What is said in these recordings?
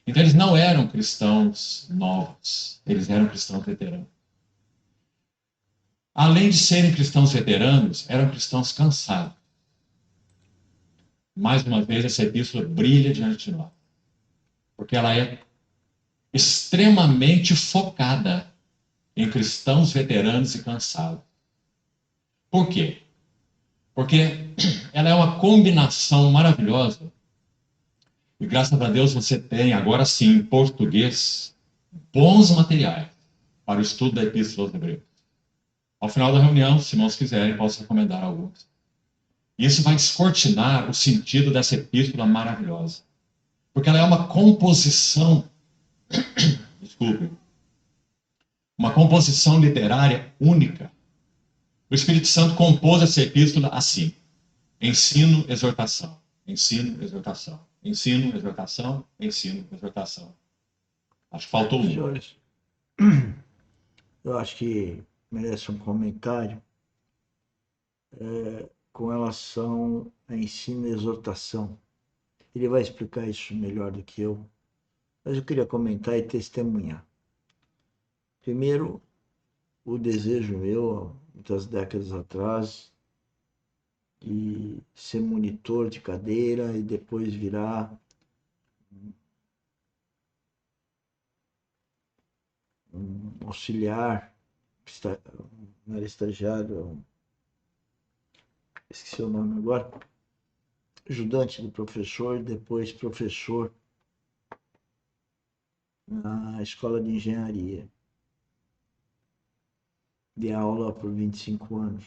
Então eles não eram cristãos novos, eles eram cristãos veteranos. Além de serem cristãos veteranos, eram cristãos cansados. Mais uma vez, essa epístola brilha diante de nós, porque ela é extremamente focada em cristãos veteranos e cansados. Por quê? Porque ela é uma combinação maravilhosa. E graças a Deus você tem, agora sim, em português, bons materiais para o estudo da Epístola aos Hebreus. Ao final da reunião, se irmãos quiserem, posso recomendar alguns. Isso vai descortinar o sentido dessa epístola maravilhosa. Porque ela é uma composição, desculpe, uma composição literária única. O Espírito Santo compôs essa epístola assim: ensino, exortação, ensino, exortação, ensino, exortação, ensino, exortação. Acho que faltou um. Senhores, eu acho que merece um comentário com relação a ensino e exortação. Ele vai explicar isso melhor do que eu, mas eu queria comentar e testemunhar. Primeiro, o desejo meu, muitas décadas atrás, de ser monitor de cadeira e depois virar um auxiliar, não era estagiário, esqueci o nome agora, ajudante do professor, depois professor na escola de engenharia. Dei aula por 25 anos.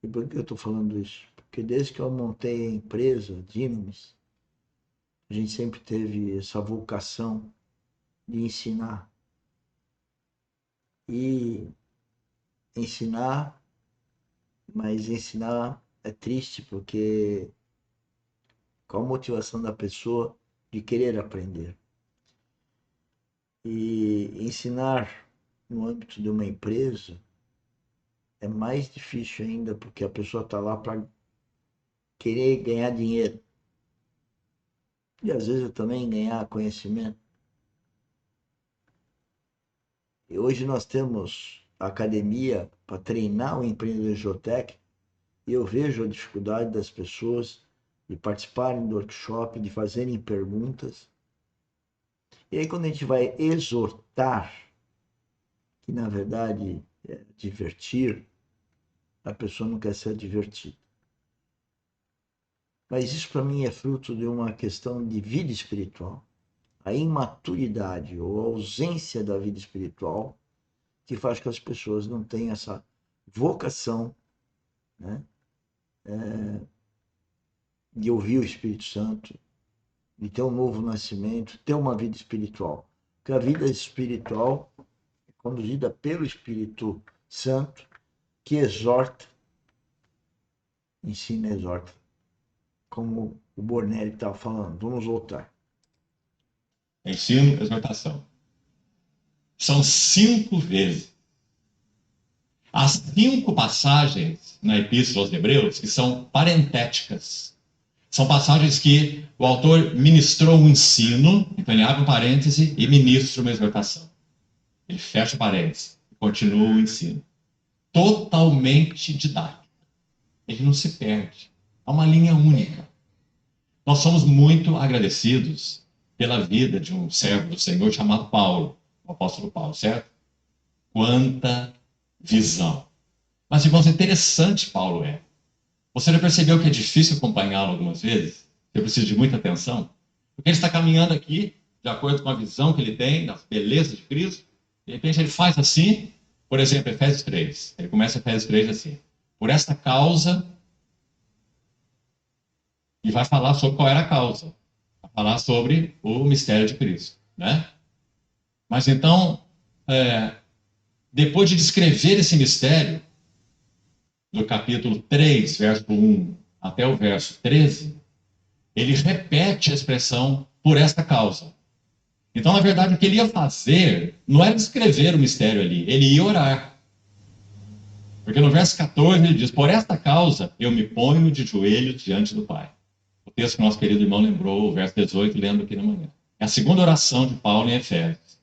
E por que eu estou falando isso? Porque desde que eu montei a empresa, Dynamis, a gente sempre teve essa vocação de ensinar. E ensinar, mas ensinar é triste porque qual a motivação da pessoa de querer aprender? E ensinar no âmbito de uma empresa é mais difícil ainda porque a pessoa está lá para querer ganhar dinheiro. E às vezes também ganhar conhecimento. E hoje nós temos a academia para treinar o empreendedorismo técnico e eu vejo a dificuldade das pessoas de participarem do workshop, de fazerem perguntas. E aí quando a gente vai exortar, que na verdade é divertir, a pessoa não quer ser divertida. Mas isso para mim é fruto de uma questão de vida espiritual. A imaturidade ou a ausência da vida espiritual que faz que as pessoas não tenham essa vocação, né, de ouvir o Espírito Santo, de ter um novo nascimento, ter uma vida espiritual. Porque a vida espiritual é conduzida pelo Espírito Santo, que exorta, ensina e exorta, como o Bornelli estava falando. Vamos voltar. Ensino, exortação. São 5 vezes. As 5 passagens na Epístola aos Hebreus que são parentéticas. São passagens que o autor ministrou um ensino, então ele abre um parêntese e ministra uma exortação. Ele fecha o parêntese e continua o ensino. Totalmente didático. Ele não se perde. É uma linha única. Nós somos muito agradecidos pela vida de um servo do Senhor chamado Paulo, o apóstolo Paulo, certo? Quanta visão. Mas, irmãos, interessante Paulo é. Você já percebeu que é difícil acompanhá-lo algumas vezes? Eu preciso de muita atenção? Porque ele está caminhando aqui, de acordo com a visão que ele tem, das belezas de Cristo. De repente ele faz assim, por exemplo, Efésios 3. Ele começa Efésios 3 assim. Por esta causa, e vai falar sobre qual era a causa. Vai falar sobre o mistério de Cristo, né? Mas então, depois de descrever esse mistério, do capítulo 3, verso 1 até o verso 13, ele repete a expressão por esta causa. Então, na verdade, o que ele ia fazer não era descrever o mistério ali, ele ia orar. Porque no verso 14 ele diz: por esta causa eu me ponho de joelhos diante do Pai. O texto que nosso querido irmão lembrou, o verso 18, lendo aqui na manhã. É a segunda oração de Paulo em Efésios.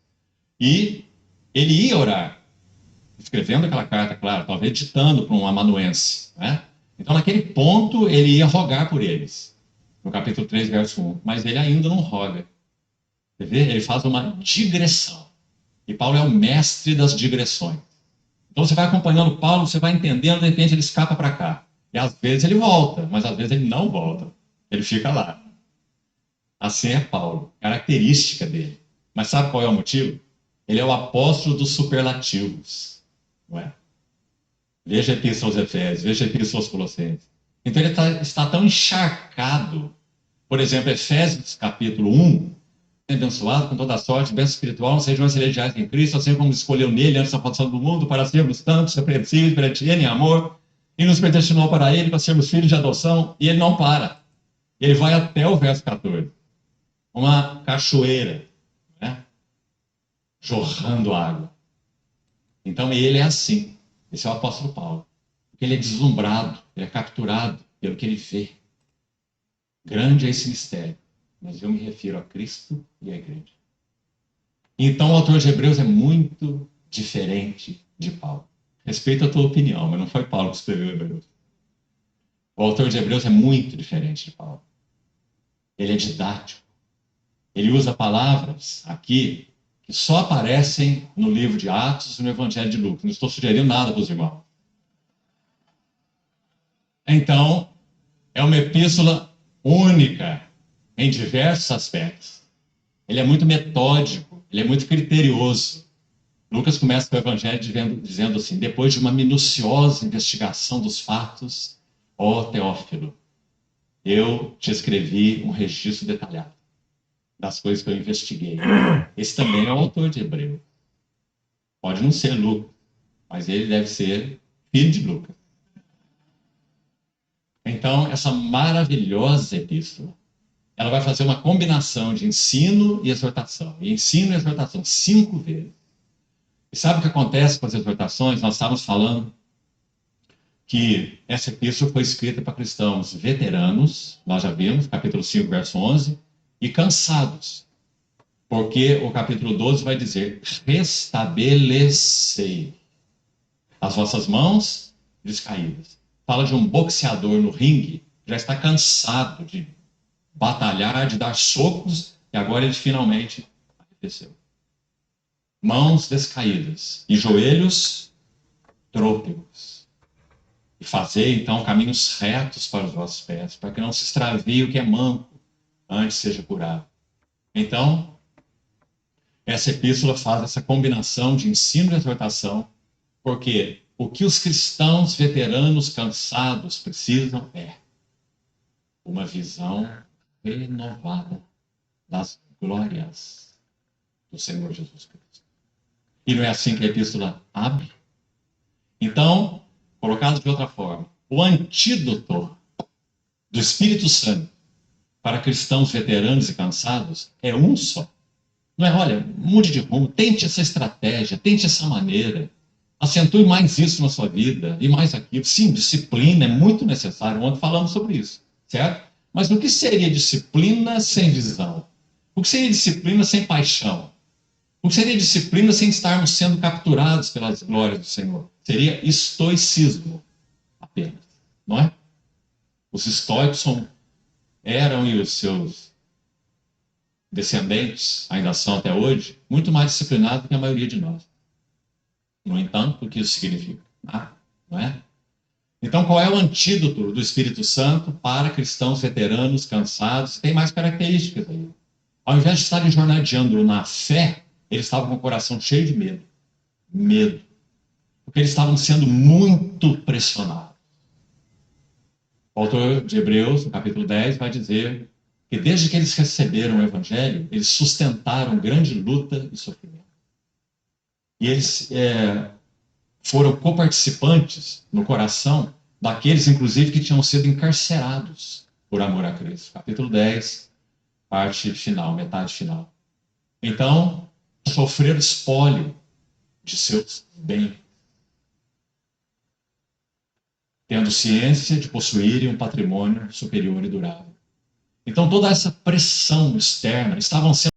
E ele ia orar, escrevendo aquela carta, claro, talvez ditando para um amanuense, né? Então, naquele ponto, ele ia rogar por eles, no capítulo 3, verso 1. Mas ele ainda não roga. Você vê? Ele faz uma digressão. E Paulo é o mestre das digressões. Então, você vai acompanhando Paulo, você vai entendendo, de repente ele escapa para cá. E às vezes ele volta, mas às vezes ele não volta. Ele fica lá. Assim é Paulo, característica dele. Mas sabe qual é o motivo? Ele é o apóstolo dos superlativos. Não é? Veja a Epístola aos Efésios, veja a Epístola aos Colossenses. Então ele está tão encharcado. Por exemplo, Efésios capítulo 1, abençoado com toda a sorte, bênção espiritual, não sejam celestiais em Cristo, assim como escolheu nele antes da fundação do mundo, para sermos tantos, repreensíveis perante ele em amor, e nos predestinou para ele, para sermos filhos de adoção, e ele não para. Ele vai até o verso 14. Uma cachoeira, né? Jorrando água. Então ele é assim. Esse é o apóstolo Paulo. Porque ele é deslumbrado, ele é capturado pelo que ele vê. Grande é esse mistério. Mas eu me refiro a Cristo e à igreja. Então o autor de Hebreus é muito diferente de Paulo. Respeito a tua opinião, mas não foi Paulo que escreveu Hebreus. O autor de Hebreus é muito diferente de Paulo. Ele é didático. Ele usa palavras aqui que só aparecem no livro de Atos e no Evangelho de Lucas. Não estou sugerindo nada para os irmãos. Então, é uma epístola única em diversos aspectos. Ele é muito metódico, ele é muito criterioso. Lucas começa com o Evangelho dizendo assim: depois de uma minuciosa investigação dos fatos, ó Teófilo, eu te escrevi um registro detalhado das coisas que eu investiguei. Esse também é o autor de Hebreus. Pode não ser Lucas, mas ele deve ser filho de Lucas. Então, essa maravilhosa epístola, ela vai fazer uma combinação de ensino e exortação. E ensino e exortação, 5 vezes. E sabe o que acontece com as exortações? Nós estávamos falando que essa epístola foi escrita para cristãos veteranos, nós já vimos, capítulo 5, verso 11, e cansados. Porque o capítulo 12 vai dizer: restabelecei as vossas mãos descaídas. Fala de um boxeador no ringue, já está cansado de batalhar, de dar socos, e agora ele finalmente arrefeceu. Mãos descaídas e joelhos trôpegos. E fazei, então, caminhos retos para os vossos pés, para que não se extravie o que é manco, antes seja curado. Então, essa epístola faz essa combinação de ensino e exortação, porque o que os cristãos veteranos cansados precisam é uma visão renovada das glórias do Senhor Jesus Cristo. E não é assim que a epístola abre? Então, colocado de outra forma, o antídoto do Espírito Santo para cristãos veteranos e cansados é um só. Não é, olha, mude de rumo, tente essa estratégia, tente essa maneira, acentue mais isso na sua vida e mais aquilo. Sim, disciplina é muito necessário, ontem falamos sobre isso, certo? Mas o que seria disciplina sem visão? O que seria disciplina sem paixão? O que seria disciplina sem estarmos sendo capturados pelas glórias do Senhor? Seria estoicismo apenas, não é? Os estoicos eram, e os seus descendentes ainda são até hoje, muito mais disciplinados do que a maioria de nós. No entanto, o que isso significa? Não é? Então, qual é o antídoto do Espírito Santo para cristãos veteranos, cansados? Tem mais características aí. Ao invés de estarem jornadeando na fé, eles estavam com o coração cheio de medo. Medo. Porque eles estavam sendo muito pressionados. O autor de Hebreus, no capítulo 10, vai dizer que desde que eles receberam o Evangelho, eles sustentaram grande luta e sofrimento. E eles foram coparticipantes no coração daqueles, inclusive, que tinham sido encarcerados por amor a Cristo. Capítulo 10, parte final, metade final. Então, sofreram espólio de seus bens, tendo ciência de possuírem um patrimônio superior e durável. Então, toda essa pressão externa estavam sendo